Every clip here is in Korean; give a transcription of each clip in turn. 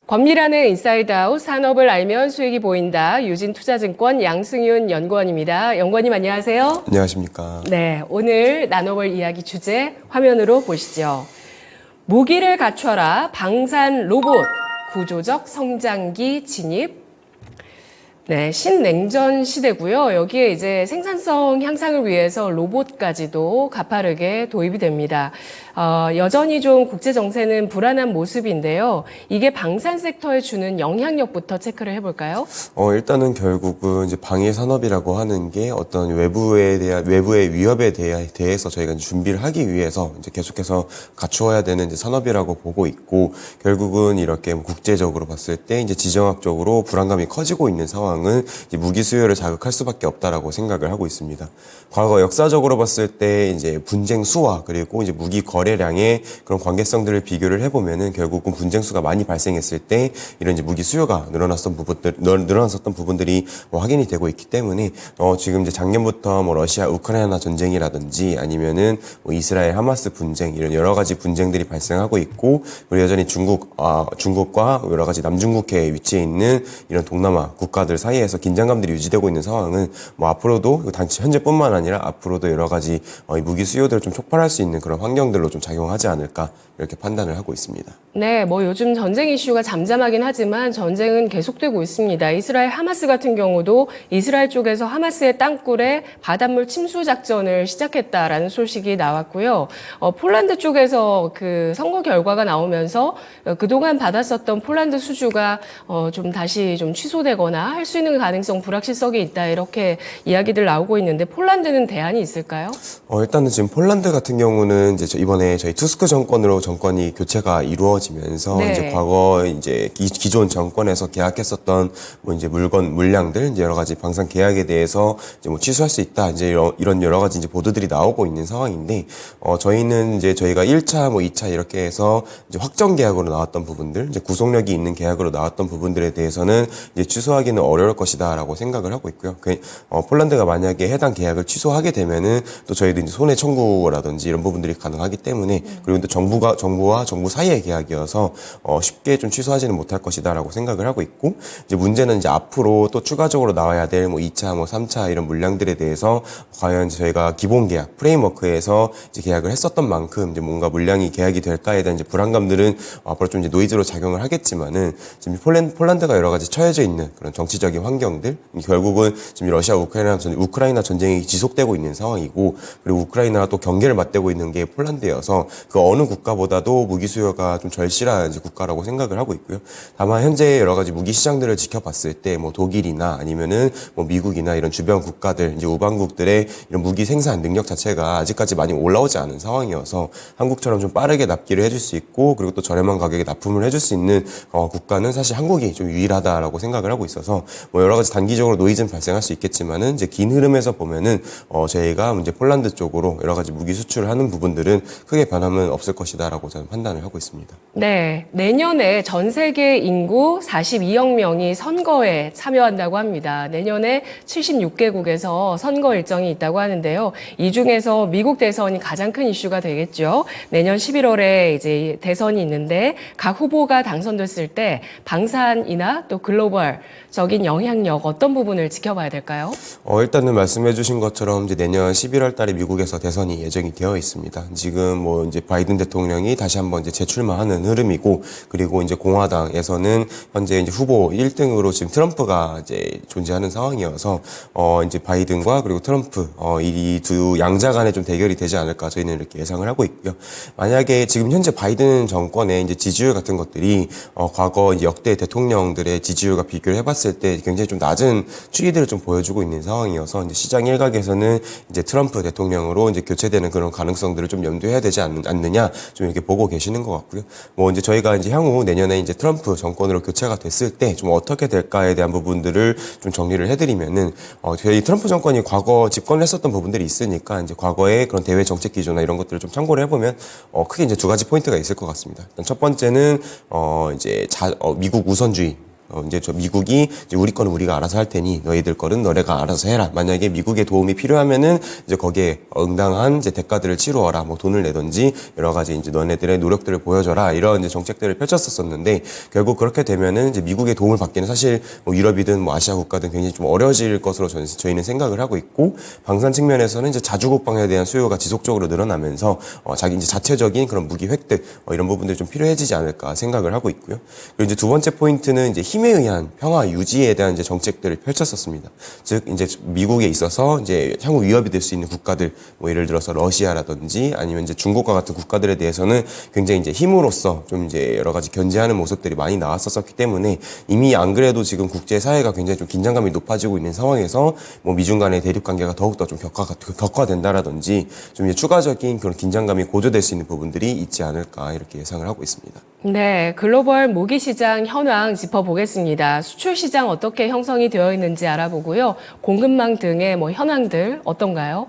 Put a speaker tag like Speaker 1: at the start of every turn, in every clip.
Speaker 1: 권미란의 인사이드아웃 산업을 알면 수익이 보인다. 유진투자증권 양승윤 연구원입니다. 연구원님 안녕하세요.
Speaker 2: 안녕하십니까.
Speaker 1: 네, 오늘 나눠볼 이야기 주제 화면으로 보시죠. 무기를 갖춰라. 방산 로봇 구조적 성장기 진입. 네, 신냉전 시대고요. 여기에 이제 생산성 향상을 위해서 로봇까지도 가파르게 도입이 됩니다. 여전히 좀 국제 정세는 불안한 모습인데요. 이게 방산 섹터에 주는 영향력부터 체크를 해볼까요?
Speaker 2: 일단은 결국은 이제 방위 산업이라고 하는 게 어떤 외부의 위협에 대해서 저희가 이제 준비를 하기 위해서 이제 계속해서 갖추어야 되는 이제 산업이라고 보고 있고, 결국은 이렇게 국제적으로 봤을 때 이제 지정학적으로 불안감이 커지고 있는 상황은 이제 무기 수요를 자극할 수밖에 없다라고 생각을 하고 있습니다. 과거 역사적으로 봤을 때 이제 분쟁 수와 그리고 이제 무기 거래량의 그런 관계성들을 비교를 해보면은 결국은 분쟁 수가 많이 발생했을 때 이런 이제 무기 수요가 늘어났었던 부분들이 확인이 되고 있기 때문에 지금 이제 작년부터 뭐 러시아 우크라이나 전쟁이라든지 아니면은 뭐 이스라엘 하마스 분쟁 이런 여러 가지 분쟁들이 발생하고 있고, 그리고 여전히 중국과 여러 가지 남중국해에 위치해 있는 이런 동남아 국가들 사이에서 긴장감들이 유지되고 있는 상황은 뭐 앞으로도 단지 현재뿐만 아니라 앞으로도 여러 가지 무기 수요들을 좀 촉발할 수 있는 그런 환경들로 좀 작용하지 않을까 이렇게 판단을 하고 있습니다.
Speaker 1: 네, 뭐 요즘 전쟁 이슈가 잠잠하긴 하지만 전쟁은 계속되고 있습니다. 이스라엘 하마스 같은 경우도 이스라엘 쪽에서 하마스의 땅굴에 바닷물 침수 작전을 시작했다라는 소식이 나왔고요. 폴란드 쪽에서 그 선거 결과가 나오면서 그동안 받았었던 폴란드 수주가 좀 다시 좀 취소되거나 할 수 있는 가능성 불확실성이 있다 이렇게 이야기들 나오고 있는데 폴란드는 대안이 있을까요?
Speaker 2: 일단은 지금 폴란드 같은 경우는 이제 이번에 저희 투스크 정권으로 정권이 교체가 이루어지면서
Speaker 1: 네.
Speaker 2: 이제 과거 이제 기존 정권에서 계약했었던 뭐 이제 물량들 이제 여러 가지 방산 계약에 대해서 이제 뭐 취소할 수 있다 이제 이런 여러 가지 이제 보도들이 나오고 있는 상황인데, 저희는 이제 저희가 1차 뭐 2차 이렇게 해서 이제 확정 계약으로 나왔던 부분들, 이제 구속력이 있는 계약으로 나왔던 부분들에 대해서는 이제 취소하기는 어려울 것이다라고 생각을 하고 있고요. 폴란드가 만약에 해당 계약을 취소하게 되면은 또 저희도 이제 손해 청구라든지 이런 부분들이 가능하기 때문에, 그리고 또 정부와 정부 사이의 계약이어서 쉽게 좀 취소하지는 못할 것이다라고 생각을 하고 있고, 이제 문제는 이제 앞으로 또 추가적으로 나와야 될 뭐 2차, 뭐 3차 이런 물량들에 대해서 과연 저희가 기본 계약 프레임워크에서 이제 계약을 했었던 만큼 이제 뭔가 물량이 계약이 될까에 대한 이제 불안감들은 앞으로 좀 이제 노이즈로 작용을 하겠지만은, 지금 폴란드가 여러 가지 처해져 있는 그런 정치적인 환경들, 결국은 지금 러시아 우크라이나 전쟁이 지속되고 있는 상황이고, 그리고 우크라이나가 또 경계를 맞대고 있는 게 폴란드여서 그 어느 국가보다도 무기 수요가 좀 절실한 이제 국가라고 생각을 하고 있고요. 다만 현재 여러 가지 무기 시장들을 지켜봤을 때 뭐 독일이나 아니면은 뭐 미국이나 이런 주변 국가들 이제 우방국들의 이런 무기 생산 능력 자체가 아직까지 많이 올라오지 않은 상황이어서 한국처럼 좀 빠르게 납기를 해줄 수 있고, 그리고 또 저렴한 가격에 납품을 해줄 수 있는 국가는 사실 한국이 좀 유일하다라고 생각을 하고 있어서 뭐 여러 가지 단기적으로 노이즈는 발생할 수 있겠지만은 이제 긴 흐름에서 보면은 저희가 이제 폴란드 쪽으로 여러 가지 무기 수출을 하는 부분들은 크게 변함은 없을 것이다라고 저는 판단을 하고 있습니다.
Speaker 1: 네, 내년에 전 세계 인구 42억 명이 선거에 참여한다고 합니다. 내년에 76개국에서 선거 일정이 있다고 하는데요. 이 중에서 미국 대선이 가장 큰 이슈가 되겠죠. 내년 11월에 이제 대선이 있는데 각 후보가 당선됐을 때 방산이나 또 글로벌적인 영향력 어떤 부분을 지켜봐야 될까요?
Speaker 2: 일단은 말씀해 주신 것처럼 이제 내년 11월 달에 미국에서 대선이 예정이 되어 있습니다. 지금 뭐 이제 바이든 대통령이 다시 한번 이제 재출마하는 흐름이고, 그리고 이제 공화당에서는 현재 이제 후보 1등으로 지금 트럼프가 이제 존재하는 상황이어서 이제 바이든과 그리고 트럼프 이 두 양자 간에 좀 대결이 되지 않을까 저희는 이렇게 예상을 하고 있고요. 만약에 지금 현재 바이든 정권의 이제 지지율 같은 것들이 과거 이제 역대 대통령들의 지지율과 비교를 해봤을 때 굉장히 좀 낮은 추이들을 좀 보여주고 있는 상황이어서 이제 시장 일각에서는 이제 트럼프 대통령으로 이제 교체되는 그런 가능성들을 좀 염두해야 되지 않느냐 좀 이렇게 보고 계시는 것 같고요. 뭐 이제 저희가 이제 향후 내년에 이제 트럼프 정권으로 교체가 됐을 때 좀 어떻게 될까에 대한 부분들을 좀 정리를 해드리면은 저희 트럼프 정권이 과거 집권을 했었던 부분들이 있으니까 이제 과거의 그런 대외 정책 기조나 이런 것들을 좀 참고를 해보면 크게 이제 두 가지 포인트가 있을 것 같습니다. 일단 첫 번째는 이제 미국 우선주의. 이제 저 미국이 이제 우리 거는 우리가 알아서 할 테니 너희들 거는 너네가 알아서 해라. 만약에 미국의 도움이 필요하면은 이제 거기에 응당한 이제 대가들을 치루어라. 뭐 돈을 내든지 여러 가지 이제 너네들의 노력들을 보여줘라. 이런 이제 정책들을 펼쳤었었는데 결국 그렇게 되면은 이제 미국의 도움을 받기는 사실 뭐 유럽이든 뭐 아시아 국가든 굉장히 좀 어려워질 것으로 저희는 생각을 하고 있고 방산 측면에서는 이제 자주 국방에 대한 수요가 지속적으로 늘어나면서 자기 이제 자체적인 그런 무기 획득 이런 부분들이 좀 필요해지지 않을까 생각을 하고 있고요. 그리고 이제 두 번째 포인트는 이제 힘에 의한 평화 유지에 대한 이제 정책들을 펼쳤었습니다. 즉 이제 미국에 있어서 이제 향후 위협이 될 수 있는 국가들 뭐 예를 들어서 러시아라든지 아니면 이제 중국과 같은 국가들에 대해서는 굉장히 이제 힘으로써 좀 이제 여러 가지 견제하는 모습들이 많이 나왔었기 때문에 이미 안 그래도 지금 국제 사회가 굉장히 좀 긴장감이 높아지고 있는 상황에서 뭐 미중 간의 대립 관계가 더욱더 좀 격화된다라든지 좀 이제 추가적인 그런 긴장감이 고조될 수 있는 부분들이 있지 않을까 이렇게 예상을 하고 있습니다.
Speaker 1: 네, 글로벌 무기 시장 현황 짚어보겠습니다. 수출 시장 어떻게 형성이 되어 있는지 알아보고요. 공급망 등의 뭐 현황들 어떤가요?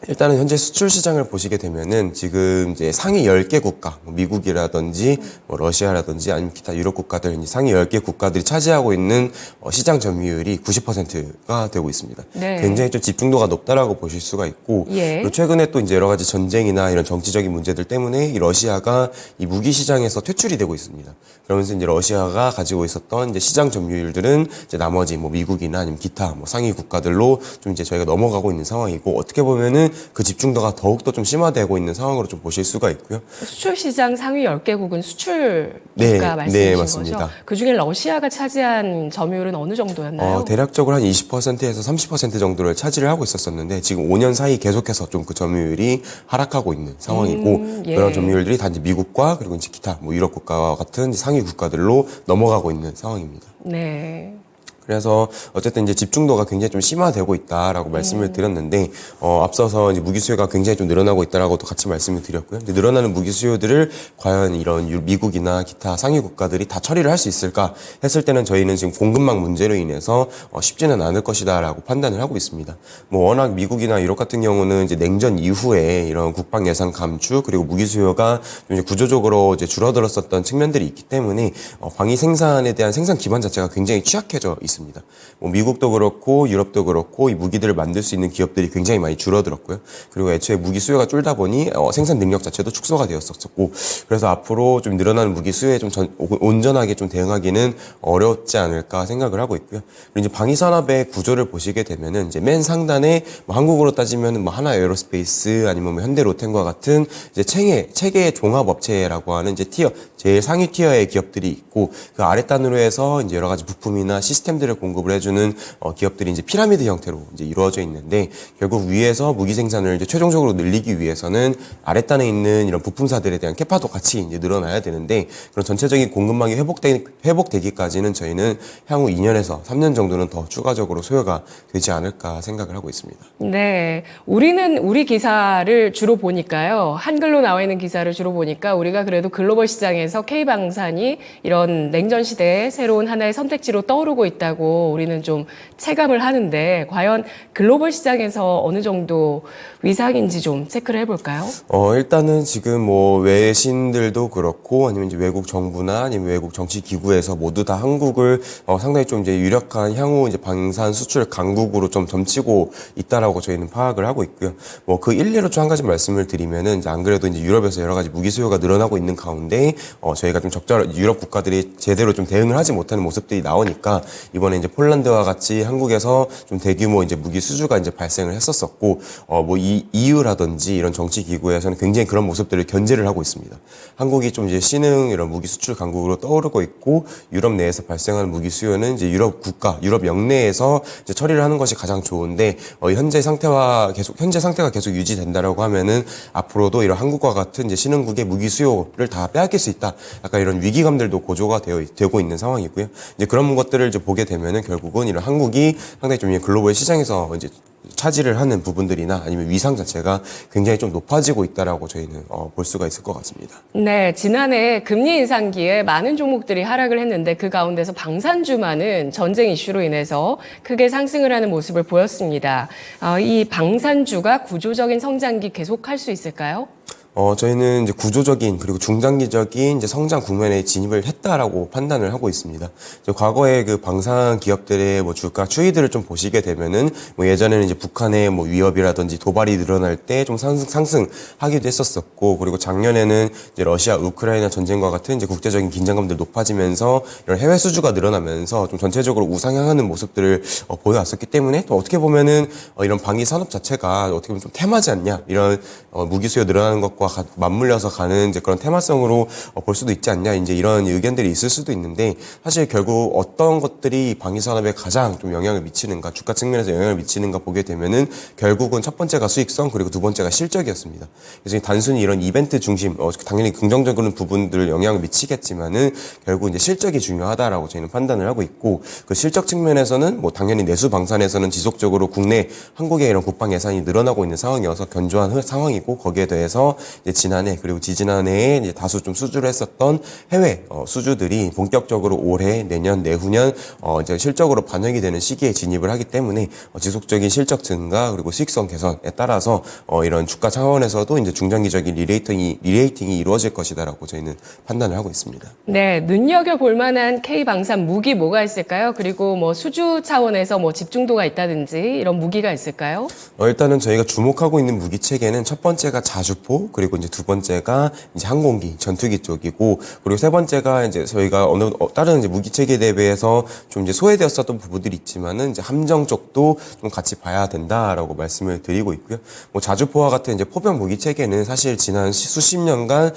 Speaker 2: 일단은 현재 수출 시장을 보시게 되면은 지금 이제 상위 10개 국가, 뭐 미국이라든지 뭐 러시아라든지 아니면 기타 유럽 국가들 이제 상위 10개 국가들이 차지하고 있는 시장 점유율이 90%가 되고 있습니다.
Speaker 1: 네.
Speaker 2: 굉장히 좀 집중도가 높다라고 보실 수가 있고
Speaker 1: 예.
Speaker 2: 그리고 최근에 또 이제 여러 가지 전쟁이나 이런 정치적인 문제들 때문에 이 러시아가 이 무기 시장에서 퇴출이 되고 있습니다. 그러면서 이제 러시아가 가지고 있었던 이제 시장 점유율들은 이제 나머지 뭐 미국이나 아니면 기타 뭐 상위 국가들로 좀 이제 저희가 넘어가고 있는 상황이고 어떻게 보면은 그 집중도가 더욱더 좀 심화되고 있는 상황으로 좀 보실 수가 있고요.
Speaker 1: 수출 시장 상위 10개국은 수출
Speaker 2: 네,
Speaker 1: 국가 말씀이신
Speaker 2: 네,
Speaker 1: 거죠?
Speaker 2: 맞습니다.
Speaker 1: 그중에 러시아가 차지한 점유율은 어느 정도였나요?
Speaker 2: 대략적으로 한 20%에서 30% 정도를 차지를 하고 있었었는데 지금 5년 사이 계속해서 좀 그 점유율이 하락하고 있는 상황이고
Speaker 1: 예.
Speaker 2: 그런 점유율들이 단지 미국과 그리고 이제 기타 뭐 유럽 국가와 같은 상위 국가들로 넘어가고 있는 상황입니다.
Speaker 1: 네.
Speaker 2: 그래서 어쨌든 이제 집중도가 굉장히 좀 심화되고 있다라고 말씀을 드렸는데 앞서서 이제 무기 수요가 굉장히 좀 늘어나고 있다라고도 같이 말씀을 드렸고요. 근데 늘어나는 무기 수요들을 과연 이런 미국이나 기타 상위 국가들이 다 처리를 할 수 있을까 했을 때는 저희는 지금 공급망 문제로 인해서 쉽지는 않을 것이다라고 판단을 하고 있습니다. 뭐 워낙 미국이나 유럽 같은 경우는 이제 냉전 이후에 이런 국방 예산 감축 그리고 무기 수요가 좀 이제 구조적으로 이제 줄어들었었던 측면들이 있기 때문에 방위 생산에 대한 생산 기반 자체가 굉장히 취약해져 있습니다. 뭐 미국도 그렇고 유럽도 그렇고 이 무기들을 만들 수 있는 기업들이 굉장히 많이 줄어들었고요. 그리고 애초에 무기 수요가 줄다 보니 생산 능력 자체도 축소가 되었었고 그래서 앞으로 좀 늘어나는 무기 수요에 좀 온전하게 좀 대응하기는 어렵지 않을까 생각을 하고 있고요. 그리고 이제 방위 산업의 구조를 보시게 되면은 이제 맨 상단에 뭐 한국으로 따지면은 뭐 하나 에어로스페이스 아니면 뭐 현대 로템과 같은 이제 체계 종합 업체라고 하는 이제 티어 제일 상위 티어의 기업들이 있고 그 아랫단으로 해서 이제 여러 가지 부품이나 시스템들을 공급을 해주는 기업들이 이제 피라미드 형태로 이제 이루어져 있는데 결국 위에서 무기 생산을 이제 최종적으로 늘리기 위해서는 아랫단에 있는 이런 부품사들에 대한 캐파도 같이 이제 늘어나야 되는데 그런 전체적인 공급망이 회복되기까지는 저희는 향후 2년에서 3년 정도는 더 추가적으로 소요가 되지 않을까 생각을 하고 있습니다.
Speaker 1: 네. 우리는 우리 기사를 주로 보니까요. 한글로 나와 있는 기사를 주로 보니까 우리가 그래도 글로벌 시장에서 K방산이 이런 냉전 시대에 새로운 하나의 선택지로 떠오르고 있다고 우리는 좀 체감을 하는데 과연 글로벌 시장에서 어느 정도 위상인지 좀 체크를 해볼까요?
Speaker 2: 일단은 지금 뭐 외신들도 그렇고 아니면 이제 외국 정부나 아니면 외국 정치 기구에서 모두 다 한국을 상당히 좀 이제 유력한 향후 이제 방산 수출 강국으로 좀 점치고 있다라고 저희는 파악을 하고 있고요. 뭐 그 일례로 좀 한 가지 말씀을 드리면은 이제 안 그래도 이제 유럽에서 여러 가지 무기 수요가 늘어나고 있는 가운데 저희가 좀 유럽 국가들이 제대로 좀 대응을 하지 못하는 모습들이 나오니까 이번에 이제 폴란드와 같이 한국에서 좀 대규모 이제 무기 수주가 이제 발생을 했었었고 뭐 EU라든지 이런 정치 기구에서는 굉장히 그런 모습들을 견제를 하고 있습니다. 한국이 좀 이제 신흥 이런 무기 수출 강국으로 떠오르고 있고 유럽 내에서 발생하는 무기 수요는 이제 유럽 영내에서 이제 처리를 하는 것이 가장 좋은데 현재 상태가 계속 유지된다라고 하면은 앞으로도 이런 한국과 같은 이제 신흥국의 무기 수요를 다 빼앗길 수 있다. 약간 이런 위기감들도 고조가 되고 있는 상황이고요. 이제 그런 것들을 이제 보게 되면은 결국은 이런 한국이 상당히 좀 글로벌 시장에서 이제 차지를 하는 부분들이나 아니면 위상 자체가 굉장히 좀 높아지고 있다라고 저희는 볼 수가 있을 것 같습니다.
Speaker 1: 네, 지난해 금리 인상기에 많은 종목들이 하락을 했는데 그 가운데서 방산주만은 전쟁 이슈로 인해서 크게 상승을 하는 모습을 보였습니다. 이 방산주가 구조적인 성장기 계속할 수 있을까요?
Speaker 2: 저희는 이제 구조적인 그리고 중장기적인 이제 성장 국면에 진입을 했다라고 판단을 하고 있습니다. 이제 과거에 그 방산 기업들의 뭐 주가 추이들을 좀 보시게 되면은 뭐 예전에는 이제 북한의 뭐 위협이라든지 도발이 늘어날 때 좀 상승하기도 했었었고, 그리고 작년에는 이제 러시아 우크라이나 전쟁과 같은 이제 국제적인 긴장감들 높아지면서 이런 해외 수주가 늘어나면서 좀 전체적으로 우상향하는 모습들을 보여왔었기 때문에, 또 어떻게 보면은 이런 방위 산업 자체가 어떻게 보면 좀 테마지 않냐, 이런 무기 수요 늘어나는 것과 맞물려서 가는 이제 그런 테마성으로 볼 수도 있지 않냐, 이제 이런 의견들이 있을 수도 있는데, 사실 결국 어떤 것들이 방위 산업에 가장 좀 영향을 미치는가, 주가 측면에서 영향을 미치는가 보게 되면은 결국은 첫 번째가 수익성, 그리고 두 번째가 실적이었습니다. 그래서 단순히 이런 이벤트 중심, 당연히 긍정적인 부분들 영향을 미치겠지만은 결국 이제 실적이 중요하다라고 저희는 판단을 하고 있고, 그 실적 측면에서는 뭐 당연히 내수 방산에서는 지속적으로 국내 한국의 이런 국방 예산이 늘어나고 있는 상황이어서 견조한 상황이고, 거기에 대해서 이제 지난해 그리고 지지난해에 이제 다수 좀 수주를 했었던 해외 수주들이 본격적으로 올해, 내년, 내후년 이제 실적으로 반영이 되는 시기에 진입을 하기 때문에 지속적인 실적 증가 그리고 수익성 개선에 따라서 이런 주가 차원에서도 이제 중장기적인 리레이팅이 이루어질 것이다라고 저희는 판단을 하고 있습니다.
Speaker 1: 네, 눈여겨볼 만한 K방산 무기 뭐가 있을까요? 그리고 뭐 수주 차원에서 뭐 집중도가 있다든지 이런 무기가 있을까요?
Speaker 2: 일단은 저희가 주목하고 있는 무기 체계는 첫 번째가 자주포, 그리고 이제 두 번째가 이제 항공기, 전투기 쪽이고, 그리고 세 번째가 이제 저희가 다른 이제 무기 체계에 대비해서 좀 이제 소외되었었던 부분들이 있지만은 이제 함정 쪽도 좀 같이 봐야 된다라고 말씀을 드리고 있고요. 뭐 자주포와 같은 이제 포병 무기 체계는 사실 지난 수십 년간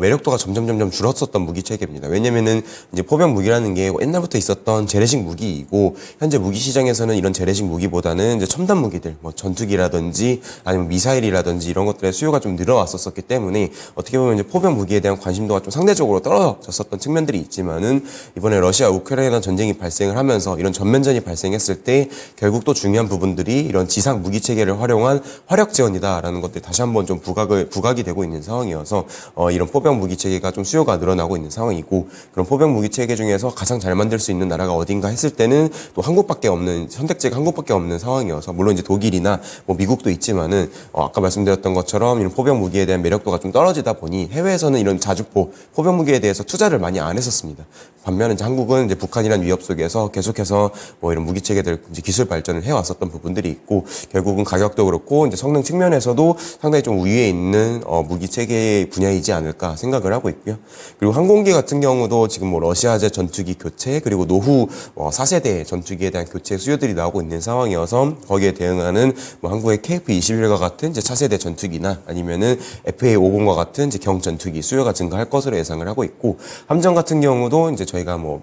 Speaker 2: 매력도가 점점 줄었었던 무기 체계입니다. 왜냐면은 이제 포병 무기라는 게 옛날부터 있었던 재래식 무기이고, 현재 무기 시장에서는 이런 재래식 무기보다는 이제 첨단 무기들, 뭐 전투기라든지 아니면 미사일이라든지 이런 것들의 수요가 좀 늘어왔었기 때문에 어떻게 보면 이제 포병 무기에 대한 관심도가 좀 상대적으로 떨어졌었던 측면들이 있지만은, 이번에 러시아 우크라이나 전쟁이 발생을 하면서 이런 전면전이 발생했을 때 결국 또 중요한 부분들이 이런 지상 무기 체계를 활용한 화력 지원이다라는 것들이 다시 한번 좀 부각이 되고 있는 상황이어서 이런 포병 무기 체계가 좀 수요가 늘어나고 있는 상황이고, 그런 포병 무기 체계 중에서 가장 잘 만들 수 있는 나라가 어딘가 했을 때는 또 선택지가 한국밖에 없는 상황이어서, 물론 이제 독일이나 뭐 미국도 있지만은 아까 말씀드렸던 것처럼 이런 포병 무기에 대한 매력도가 좀 떨어지다 보니 해외에서는 이런 자주포 포병 무기에 대해서 투자를 많이 안 했었습니다. 반면에 이제 한국은 이제 북한이라는 위협 속에서 계속해서 뭐 이런 무기 체계들 이제 기술 발전을 해왔었던 부분들이 있고, 결국은 가격도 그렇고 이제 성능 측면에서도 상당히 좀 우위에 있는 무기 체계 분야이지 않을까 생각을 하고 있고요. 그리고 항공기 같은 경우도 지금 뭐 러시아제 전투기 교체, 그리고 노후 4세대 전투기에 대한 교체 수요들이 나오고 있는 상황이어서 거기에 대응하는 뭐 한국의 KF-21과 같은 이제 차세대 전투기나 아니면은 FA-50과 같은 이제 경 전투기 수요가 증가할 것으로 예상을 하고 있고, 함정 같은 경우도 이제 저희가 뭐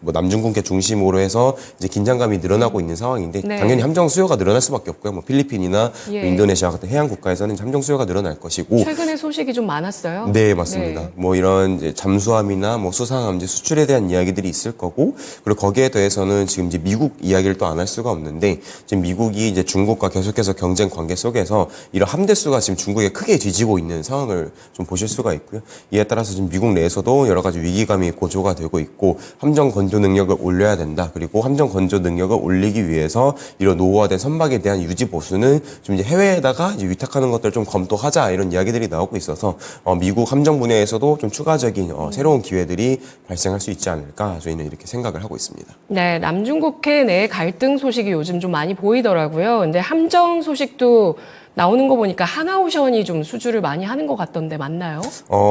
Speaker 2: 남중국해 중심으로 해서 이제 긴장감이 늘어나고 있는 상황인데,
Speaker 1: 네.
Speaker 2: 당연히 함정 수요가 늘어날 수밖에 없고요. 뭐 필리핀이나
Speaker 1: 예.
Speaker 2: 뭐 인도네시아 같은 해양 국가에서는 함정 수요가 늘어날 것이고.
Speaker 1: 최근에 소식이 좀 많았어요.
Speaker 2: 네, 맞습니다.
Speaker 1: 네.
Speaker 2: 뭐 이런 이제 잠수함이나 뭐 수상함, 이제 수출에 대한 이야기들이 있을 거고, 그리고 거기에 더해서는 지금 이제 미국 이야기를 또 안 할 수가 없는데, 지금 미국이 이제 중국과 계속해서 경쟁 관계 속에서 이런 함대 수가 지금 중국에 크게 뒤지고 있는 상황을 좀 보실 수가 있고요. 이에 따라서 지금 미국 내에서도 여러 가지 위기감이 고조가 되고 있고, 함정 건조 능력을 올려야 된다. 그리고 함정 건조 능력을 올리기 위해서 이런 노후화된 선박에 대한 유지 보수는 좀 이제 해외에다가 이제 위탁하는 것들을 좀 검토하자, 이런 이야기들이 나오고 있어서 미국 함정 분야에서도 좀 추가적인 새로운 기회들이 발생할 수 있지 않을까, 저희는 이렇게 생각을 하고 있습니다.
Speaker 1: 네, 남중국해 내 갈등 소식이 요즘 좀 많이 보이더라고요. 근데 함정 소식도 나오는 거 보니까 하나오션이 좀 수주를 많이 하는 것 같던데 맞나요?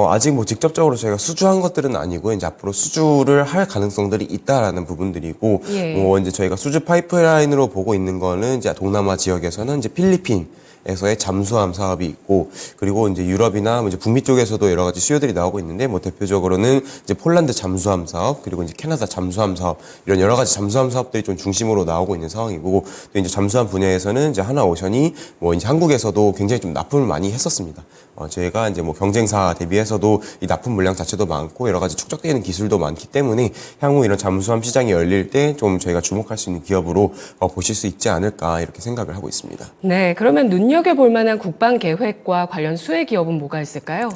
Speaker 2: 아직 뭐 직접적으로 저희가 수주한 것들은 아니고, 이제 앞으로 수주를 할 가능성들이 있다라는 부분들이고,
Speaker 1: 예.
Speaker 2: 뭐 이제 저희가 수주 파이프라인으로 보고 있는 거는 이제 동남아 지역에서는 이제 필리핀에서의 잠수함 사업이 있고, 그리고 이제 유럽이나 이제 북미 쪽에서도 여러 가지 수요들이 나오고 있는데, 뭐 대표적으로는 이제 폴란드 잠수함 사업, 그리고 이제 캐나다 잠수함 사업, 이런 여러 가지 잠수함 사업들이 좀 중심으로 나오고 있는 상황이고, 또 이제 잠수함 분야에서는 이제 하나오션이 뭐 이제 한국에서도 굉장히 좀 납품을 많이 했었습니다. 저희가 이제 뭐 경쟁사 대비해서도 이 납품 물량 자체도 많고 여러 가지 축적되는 기술도 많기 때문에 향후 이런 잠수함 시장이 열릴 때 좀 저희가 주목할 수 있는 기업으로 보실 수 있지 않을까, 이렇게 생각을 하고 있습니다.
Speaker 1: 네, 그러면 눈여겨볼 만한 국방 계획과 관련 수혜 기업은 뭐가 있을까요?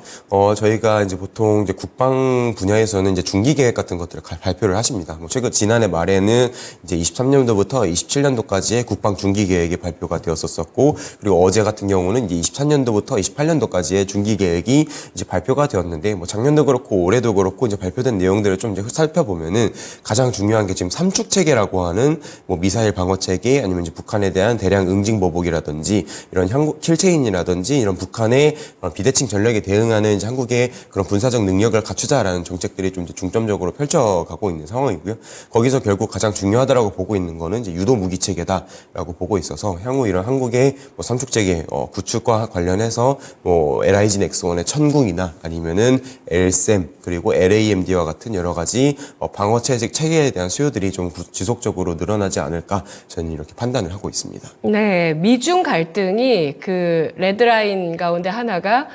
Speaker 2: 저희가 이제 보통 이제 국방 분야에서는 이제 중기 계획 같은 것들을 발표를 하십니다. 뭐 최근 지난해 말에는 이제 23년도부터 27년도까지의 국방 중기 계획이 발표가 되었었고, 그리고 어제 같은 경우는 이제 24년도부터 28년도까지의 중기 계획이 이제 발표가 되었는데, 뭐 작년도 그렇고 올해도 그렇고 이제 발표된 내용들을 좀 이제 살펴보면은 가장 중요한 게 지금 삼축 체계라고 하는 뭐 미사일 방어 체계, 아니면 이제 북한에 대한 대량 응징 보복이라든지 이런 킬체인이라든지 이런 북한의 비대칭 전략에 대응하는 이제 한국의 그런 군사적 능력을 갖추자라는 정책들이 좀 이제 중점적으로 펼쳐가고 있는 상황이고요. 거기서 결국 가장 중요하다라고 보고 있는 거는 이제 유도 무기 체계다라고 보고 있어서, 향후 이런 한국의 뭐 삼축 체계 구축과 관련해서 뭐 LIG 넥스원의 천궁이나 아니면은 LSAM 그리고 LAMD와 같은 여러 가지 방어 체계에 대한 수요들이 좀 지속적으로 늘어나지 않을까, 저는 이렇게 판단을 하고 있습니다.
Speaker 1: 네, 미중 갈등이 그 레드라인 가운데 하나가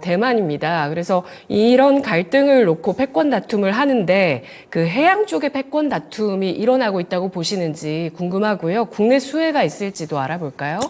Speaker 1: 대만입니다. 그래서 이런 갈등을 놓고 패권 다툼을 하는데 그 해양 쪽의 패권 다툼이 일어나고 있다고 보시는지 궁금하고요. 국내 수혜가 있을지도 알아볼까요?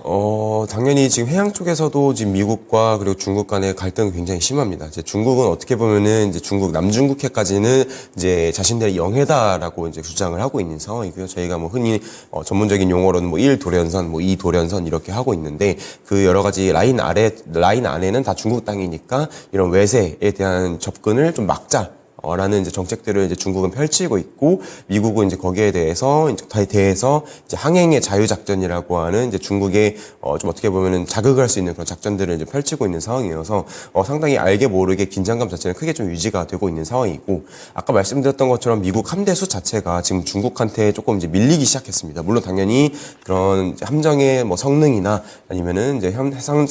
Speaker 2: 당연히 지금 해양 쪽에서도 지금 미국과 그리고 중국 간의 갈등이 굉장히 심합니다. 이제 중국은 어떻게 보면은 이제 남중국해까지는 이제 자신들의 영해다라고 이제 주장을 하고 있는 상황이고요. 저희가 뭐 흔히 전문적인 용어로는 뭐 1도련선, 뭐 2도련선 이렇게 하고 있는데, 그 여러 가지 라인 안에는 다 중국 땅이니까 이런 외세에 대한 접근을 좀 막자. 라는 이제 정책들을 이제 중국은 펼치고 있고, 미국은 이제 거기에 대해서 이제 항행의 자유작전이라고 하는 이제 중국의 좀 어떻게 보면은 자극할 수 있는 그런 작전들을 이제 펼치고 있는 상황이어서 상당히 알게 모르게 긴장감 자체는 크게 좀 유지가 되고 있는 상황이고, 아까 말씀드렸던 것처럼 미국 함대 수 자체가 지금 중국한테 조금 이제 밀리기 시작했습니다. 물론 당연히 그런 함정의 뭐 성능이나 아니면은 이제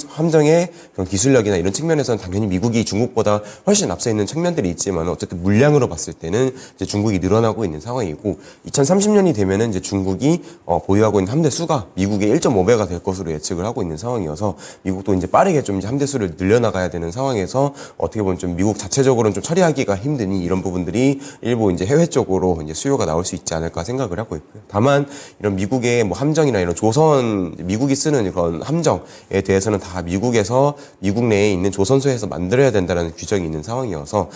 Speaker 2: 함정의 그런 기술력이나 이런 측면에서는 당연히 미국이 중국보다 훨씬 앞서 있는 측면들이 있지만, 어쨌든 물량으로 봤을 때는 이제 중국이 늘어나고 있는 상황이고, 2030년이 되면은 이제 중국이 보유하고 있는 함대 수가 미국의 1.5배가 될 것으로 예측을 하고 있는 상황이어서, 미국도 이제 빠르게 좀 이제 함대 수를 늘려나가야 되는 상황에서 어떻게 보면 좀 미국 자체적으로는 좀 처리하기가 힘드니 이런 부분들이 일부 이제 해외 쪽으로 이제 수요가 나올 수 있지 않을까 생각을 하고 있고요. 다만 이런 미국의 뭐 함정이나 이런 미국이 쓰는 그런 함정에 대해서는 다 미국 내에 있는 조선소에서 만들어야 된다는 규정이 있는 상황이어서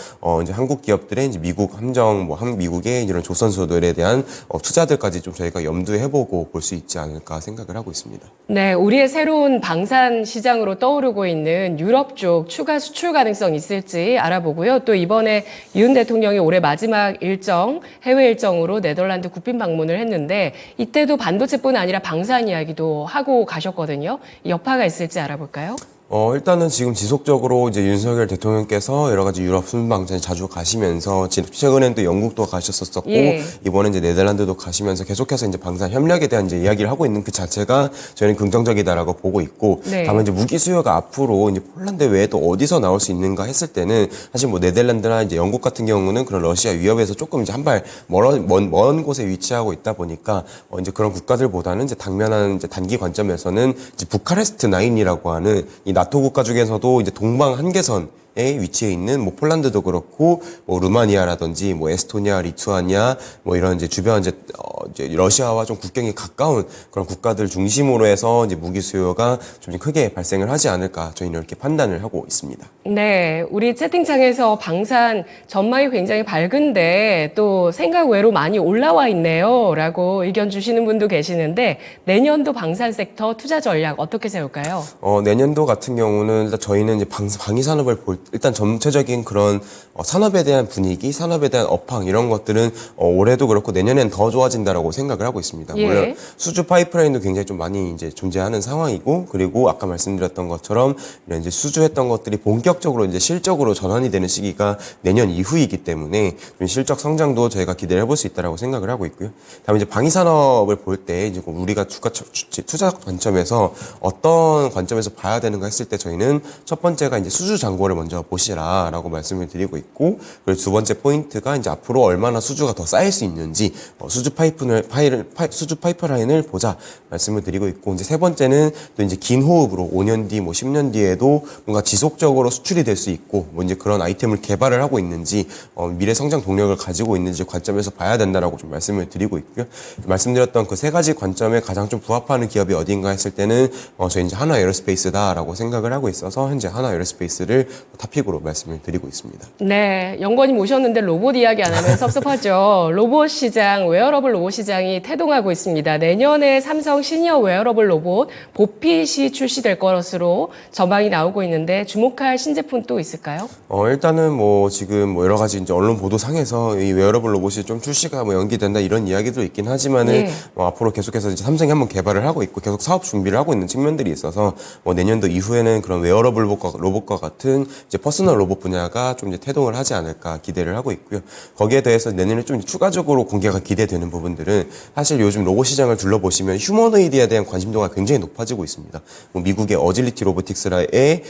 Speaker 2: 이제 한국 기업들의 이제 미국 함정, 미국의 이런 조선소들에 대한 투자들까지 좀 저희가 염두해보고 볼 수 있지 않을까 생각을 하고 있습니다.
Speaker 1: 네, 우리의 새로운 방산 시장으로 떠오르고 있는 유럽 쪽 추가 수출 가능성 있을지 알아보고요. 또 이번에 윤 대통령이 올해 마지막 일정, 해외 일정으로 네덜란드 국빈 방문을 했는데, 이때도 반도체뿐 아니라 방산 이야기도 하고 가셨거든요. 여파가 있을지 알아볼까요?
Speaker 2: 일단은 지금 지속적으로 이제 윤석열 대통령께서 여러 가지 유럽 순방에 자주 가시면서, 최근엔 또 영국도 가셨었고,
Speaker 1: 예.
Speaker 2: 이번에 이제 네덜란드도 가시면서 계속해서 이제 방산 협력에 대한 이제 이야기를 하고 있는 그 자체가 저희는 긍정적이다라고 보고 있고,
Speaker 1: 네.
Speaker 2: 다만 이제 무기 수요가 앞으로 이제 폴란드 외에 또 어디서 나올 수 있는가 했을 때는, 사실 뭐 네덜란드나 이제 영국 같은 경우는 그런 러시아 위협에서 조금 이제 한 발 먼 곳에 위치하고 있다 보니까, 이제 그런 국가들보다는 이제 당면한 이제 단기 관점에서는 이제 부카레스트 9이라고 하는 이 나토 국가 중에서도 이제 동방 한계선에 위치해 있는 뭐 폴란드도 그렇고, 뭐 루마니아라든지 뭐 에스토니아, 리투아니아 뭐 이런 이제 주변 이제 러시아와 좀 국경이 가까운 그런 국가들 중심으로 해서 이제 무기 수요가 좀 크게 발생을 하지 않을까, 저희는 이렇게 판단을 하고 있습니다.
Speaker 1: 네, 우리 채팅창에서 방산 전망이 굉장히 밝은데 또 생각 외로 많이 올라와 있네요 라고 의견 주시는 분도 계시는데, 내년도 방산 섹터 투자 전략 어떻게 세울까요?
Speaker 2: 내년도 같은 경우는 일단 저희는 이제 방위 산업을 일단 전체적인 그런 산업에 대한 분위기, 산업에 대한 업황 이런 것들은 올해도 그렇고 내년엔 더 좋아진다라고 생각을 하고 있습니다.
Speaker 1: 예.
Speaker 2: 물론 수주 파이프라인도 굉장히 좀 많이 이제 존재하는 상황이고, 그리고 아까 말씀드렸던 것처럼 이런 이제 수주했던 것들이 본격적으로 이제 실적으로 전환이 되는 시기가 내년 이후이기 때문에 좀 실적 성장도 저희가 기대를 해볼 수 있다라고 생각을 하고 있고요. 다음에 이제 방위 산업을 볼 때 이제 우리가 투자 관점에서 어떤 관점에서 봐야 되는가 했을 때, 저희는 첫 번째가 이제 수주 잔고를 먼저 먼저 보시라라고 말씀을 드리고 있고, 그리고 두 번째 포인트가 이제 앞으로 얼마나 수주가 더 쌓일 수 있는지 수주 파이프라인을 보자 말씀을 드리고 있고, 이제 세 번째는 또 이제 긴 호흡으로 5년 뒤, 뭐 10년 뒤에도 뭔가 지속적으로 수출이 될 수 있고, 뭐 이제 그런 아이템을 개발을 하고 있는지 미래 성장 동력을 가지고 있는지 관점에서 봐야 된다라고 좀 말씀을 드리고 있고요. 말씀드렸던 그 세 가지 관점에 가장 좀 부합하는 기업이 어딘가 했을 때는 저희 이제 한화 에어로스페이스다라고 생각을 하고 있어서 현재 한화 에어로스페이스를 탑픽으로 말씀을 드리고 있습니다.
Speaker 1: 네, 연구원님 오셨는데 로봇 이야기 안 하면 섭섭하죠. 로봇 시장, 웨어러블 로봇 시장이 태동하고 있습니다. 내년에 삼성 시니어 웨어러블 로봇 보핏이 출시될 것으로 전망이 나오고 있는데 주목할 신제품 또 있을까요?
Speaker 2: 일단은 뭐 지금 뭐 여러 가지 이제 언론 보도상에서 이 웨어러블 로봇이 좀 출시가 뭐 연기된다 이런 이야기도 있긴 하지만은
Speaker 1: 예.
Speaker 2: 앞으로 계속해서 이제 삼성이 한번 개발을 하고 있고 계속 사업 준비를 하고 있는 측면들이 있어서 내년도 이후에는 그런 웨어러블 로봇과 같은 이제 퍼스널 로봇 분야가 좀 이제 태동을 하지 않을까 기대를 하고 있고요. 거기에 대해서 내년에 좀 추가적으로 공개가 기대되는 부분들은 사실 요즘 로봇 시장을 둘러보시면 휴머노이드에 대한 관심도가 굉장히 높아지고 있습니다. 뭐 미국의 어질리티 로보틱스의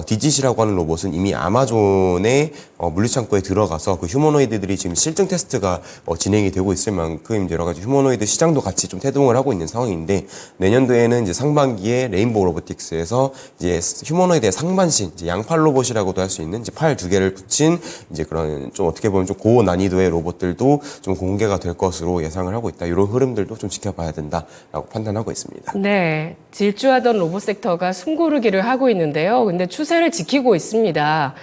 Speaker 2: 디짓이라고 하는 로봇은 이미 아마존의 물류창고에 들어가서 그 휴머노이드들이 지금 실증 테스트가 진행이 되고 있을 만큼 이제 여러 가지 휴머노이드 시장도 같이 좀 태동을 하고 있는 상황인데, 내년도에는 이제 상반기에 레인보우 로보틱스에서 이제 휴머노이드의 상반신, 이제 양팔 로봇이라고도 할 수 있는 이제 팔 두 개를 붙인 이제 그런 좀 어떻게 보면 좀 고난이도의 로봇들도 좀 공개가 될 것으로 예상을 하고 있다. 이런 흐름들도 좀 지켜봐야 된다라고 판단하고 있습니다.
Speaker 1: 네, 질주하던 로봇 섹터가 숨고르기를 하고 있는데요. 근데 추세를 지키고 있습니다.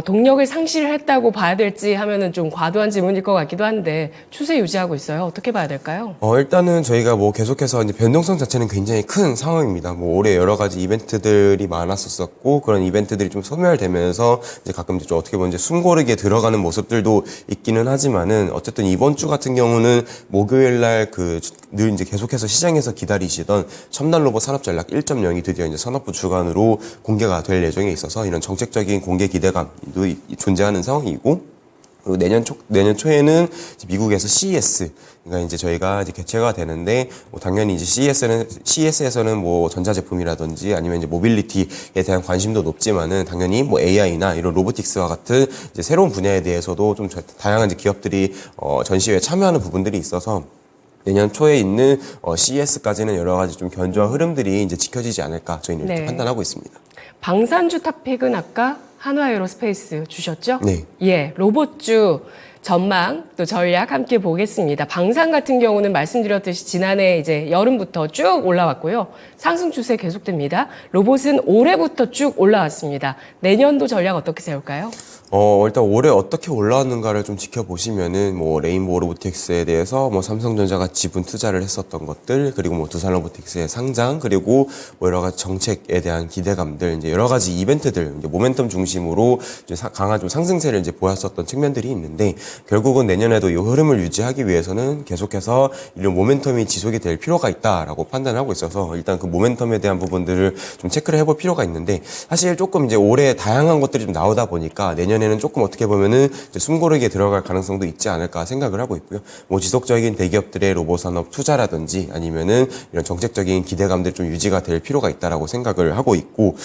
Speaker 1: 동력을 상실했다고 봐야 될지 하면은 좀 과도한 질문일 것 같기도 한데 추세 유지하고 있어요. 어떻게 봐야 될까요?
Speaker 2: 일단은 저희가 뭐 계속해서 이제 변동성 자체는 굉장히 큰 상황입니다. 뭐 올해 여러 가지 이벤트들이 많았었고, 그런 이벤트들이 좀 소멸되면서 이제 가끔 이제 좀 어떻게 보면 이제 숨고르기에 들어가는 모습들도 있기는 하지만은, 어쨌든 이번 주 같은 경우는 목요일 날 늘 이제 계속해서 시장에서 기다리시던 첨단 로봇 산업 전략 1.0이 드디어 이제 산업부 주관으로 공개가 될 예정에 있어서 이런 정책적인 공개 기대감도 존재하는 상황이고, 그리고 내년 초에는 미국에서 CES, 그러니까 이제 저희가 이제 개최가 되는데, 뭐 당연히 이제 CES에서는 뭐 전자제품이라든지 아니면 이제 모빌리티에 대한 관심도 높지만은, 당연히 뭐 AI나 이런 로보틱스와 같은 이제 새로운 분야에 대해서도 좀 다양한 이제 기업들이 전시회에 참여하는 부분들이 있어서, 내년 초에 있는 CES까지는 여러 가지 좀 견조한 흐름들이 이제 지켜지지 않을까 저희는 이렇게 판단하고 있습니다.
Speaker 1: 방산주 탑픽은 아까 한화 에어로스페이스 주셨죠?
Speaker 2: 네.
Speaker 1: 예, 로봇주 전망 또 전략 함께 보겠습니다. 방산 같은 경우는 말씀드렸듯이 지난해 이제 여름부터 쭉 올라왔고요. 상승 추세 계속됩니다. 로봇은 올해부터 쭉 올라왔습니다. 내년도 전략 어떻게 세울까요?
Speaker 2: 일단 올해 어떻게 올라왔는가를 좀 지켜보시면은, 뭐, 레인보우 로보틱스에 대해서 뭐, 삼성전자가 지분 투자를 했었던 것들, 그리고 뭐, 두산 로보틱스의 상장, 그리고 뭐, 여러 가지 정책에 대한 기대감들, 이제 여러 가지 이벤트들, 이제 모멘텀 중심으로 이제 강한 좀 상승세를 이제 보였었던 측면들이 있는데, 결국은 내년에도 이 흐름을 유지하기 위해서는 계속해서 이런 모멘텀이 지속이 될 필요가 있다라고 판단하고 있어서, 일단 그 모멘텀에 대한 부분들을 좀 체크를 해볼 필요가 있는데, 사실 조금 이제 올해 다양한 것들이 좀 나오다 보니까 내년에는 조금 어떻게 보면은 이제 숨고르기에 들어갈 가능성도 있지 않을까 생각을 하고 있고요. 뭐 지속적인 대기업들의 로봇 산업 투자라든지 아니면은 이런 정책적인 기대감들 좀 유지가 될 필요가 있다라고 생각을 하고 있고,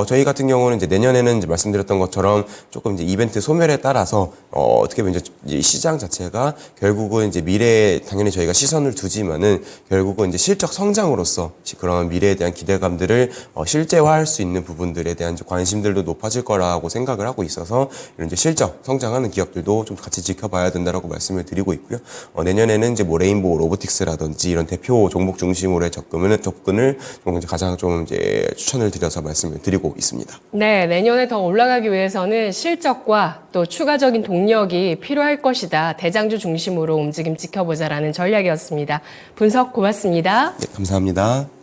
Speaker 2: 저희 같은 경우는 이제 내년에는 이제 말씀드렸던 것처럼 조금 이제 이벤트 소멸에 따라서 어떻게 보면 이제 시장 자체가 결국은 이제 미래에 당연히 저희가 시선을 두지만은 결국은 이제 실적 성장으로서 그런 미래에 대한 기대감들을 실제화할 수 있는 부분들에 대한 이제 관심들도 높아질 거라고 생각을 하고 있어서, 이런 이제 실적 성장하는 기업들도 좀 같이 지켜봐야 된다라고 말씀을 드리고 있고요. 내년에는 이제 뭐 레인보우 로보틱스라든지 이런 대표 종목 중심으로의 접근을 좀 이제 가장 좀 이제 추천을 드려서 말씀을 드리고 있습니다.
Speaker 1: 네, 내년에 더 올라가기 위해서는 실적과 또 추가적인 동력이 필요할 것이다. 대장주 중심으로 움직임 지켜보자라는 전략이었습니다. 분석 고맙습니다.
Speaker 2: 네, 감사합니다.